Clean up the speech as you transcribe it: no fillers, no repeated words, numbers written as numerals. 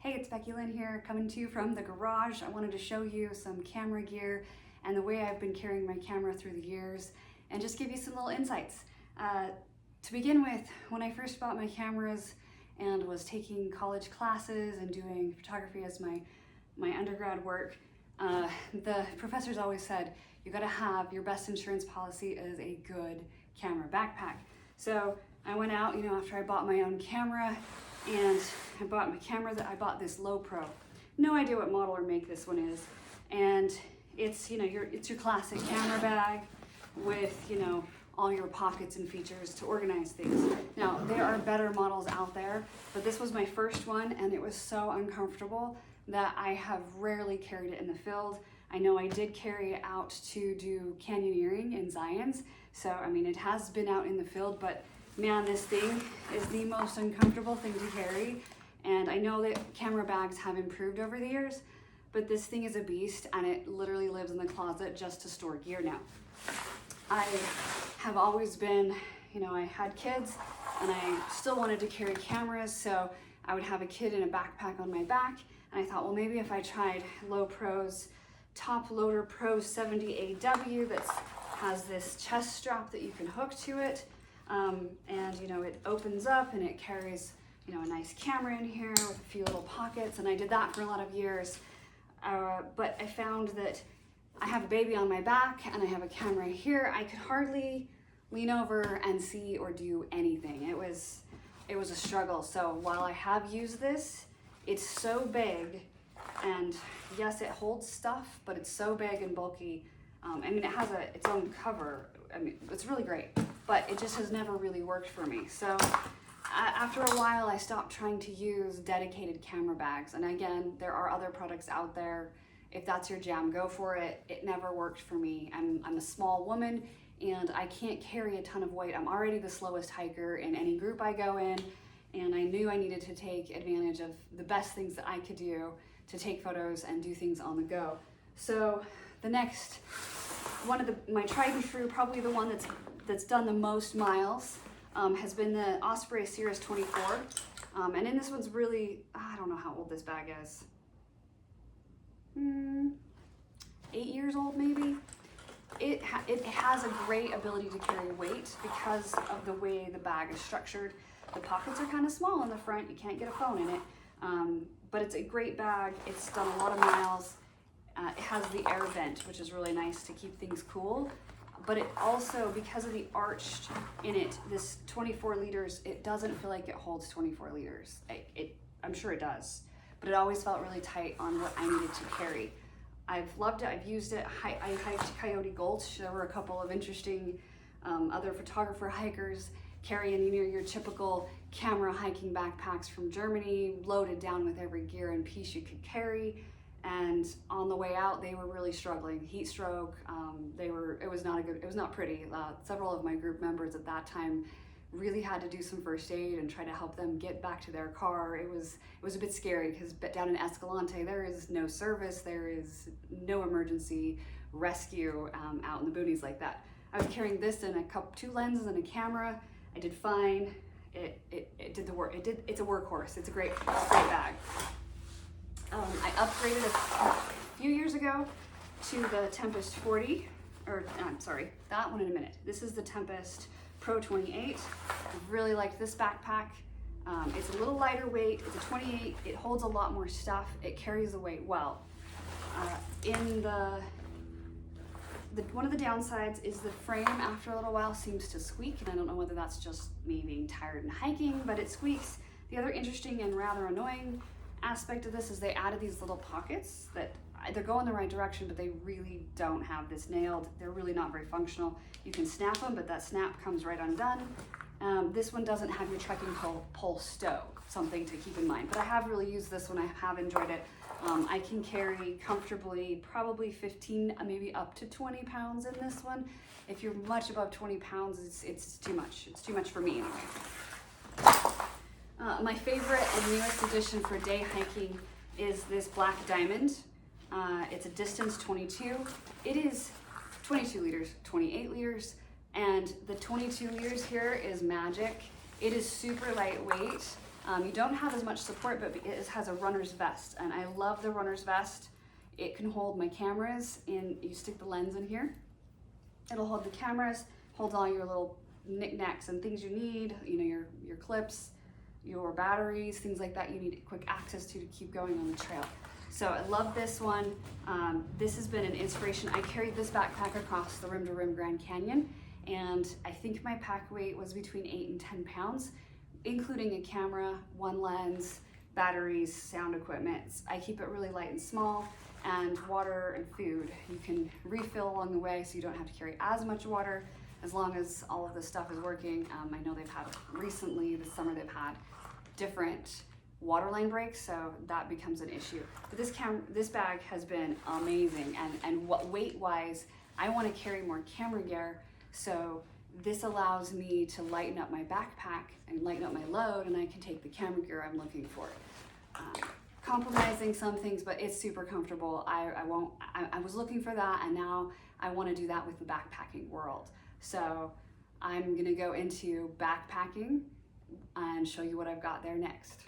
Hey, it's Becky Lynn here, coming to you from the garage. I wanted to show you some camera gear and the way I've been carrying my camera through the years and just give you some little insights. To begin with, when I first bought my cameras and was taking college classes and doing photography as my undergrad work, the professors always said, you gotta have your best insurance policy is a good camera backpack. So I went out, after I bought my own camera, and I bought this Low Pro. No idea what model or make this one is. And it's, it's your classic camera bag with, all your pockets and features to organize things. Now, there are better models out there, but this was my first one and it was so uncomfortable that I have rarely carried it in the field. I know I did carry it out to do canyoneering in Zions. So, it has been out in the field, but man, this thing is the most uncomfortable thing to carry. And I know that camera bags have improved over the years, but this thing is a beast and it literally lives in the closet just to store gear now. I have always been, I had kids and I still wanted to carry cameras, so I would have a kid in a backpack on my back. And I thought, well, maybe if I tried Low Pro's Top Loader Pro 70AW that has this chest strap that you can hook to it. It opens up and it carries, a nice camera in here with a few little pockets. And I did that for a lot of years. But I found that I have a baby on my back and I have a camera here. I could hardly lean over and see or do anything. It was a struggle. So while I have used this, it's so big, and yes, it holds stuff, but it's so big and bulky. It has its own cover. It's really great, but it just has never really worked for me. So after a while, I stopped trying to use dedicated camera bags. And again, there are other products out there. If that's your jam, go for it. It never worked for me. I'm a small woman and I can't carry a ton of weight. I'm already the slowest hiker in any group I go in. And I knew I needed to take advantage of the best things that I could do to take photos and do things on the go. So the next, my tried and true, probably the one that's done the most miles, has been the Osprey Series 24. And in this one's really, I don't know how old this bag is. 8 years old maybe. It has a great ability to carry weight because of the way the bag is structured. The pockets are kind of small in the front. You can't get a phone in it. But it's a great bag. It's done a lot of miles. It has the air vent, which is really nice to keep things cool. But it also, because of the arched in it, this 24 liters, it doesn't feel like it holds 24 liters. I'm sure it does, but it always felt really tight on what I needed to carry. I've loved it. I've used it. I hiked Coyote Gulch. There were a couple of interesting other photographer hikers carrying your typical camera hiking backpacks from Germany, loaded down with every gear and piece you could carry. And on the way out, they were really struggling. Heat stroke. It was not pretty. Several of my group members at that time really had to do some first aid and try to help them get back to their car. It was a bit scary because down in Escalante, there is no service. There is no emergency rescue out in the boonies like that. I was carrying this and 2 lenses and a camera. I did fine. It did the work. It's a workhorse. It's a great bag. I upgraded a few years ago to the Tempest 40, that one in a minute. This is the Tempest Pro 28. I really liked this backpack. It's a little lighter weight. It's a 28. It holds a lot more stuff. It carries the weight well. One of the downsides is the frame after a little while seems to squeak, and I don't know whether that's just me being tired and hiking, but it squeaks. The other interesting and rather annoying aspect of this is they added these little pockets that they're going the right direction, but they really don't have this nailed. They're really not very functional. You can snap them, but that snap comes right undone. This one doesn't have your trekking pole stow, something to keep in mind, but I have really used this one. I have enjoyed it. I can carry comfortably probably 15, maybe up to 20 pounds in this one. If you're much above 20 pounds, it's too much. It's too much for me anyway. My favorite and newest addition for day hiking is this Black Diamond. It's a distance 22. It is 22 liters, 28 liters, and the 22 liters here is magic. It is super lightweight. You don't have as much support, but it has a runner's vest, and I love the runner's vest. It can hold my cameras in. You stick the lens in here. It'll hold the cameras, holds all your little knickknacks and things you need, you know, your clips, your batteries, things like that you need quick access to keep going on the trail. So I love this one. This has been an inspiration. I carried this backpack across the rim to rim Grand Canyon, and I think my pack weight was between 8 and 10 pounds, including a camera, one lens, batteries, sound equipment. I keep it really light and small, and water and food. You can refill along the way, so you don't have to carry as much water as long as all of this stuff is working. I know they've had recently, this summer, they've had different water line breaks, so that becomes an issue. But this bag has been amazing, and what weight-wise, I want to carry more camera gear, so this allows me to lighten up my backpack and lighten up my load, and I can take the camera gear I'm looking for. Compromising some things, but it's super comfortable. I was looking for that, and now I want to do that with the backpacking world. So I'm gonna go into backpacking and show you what I've got there next.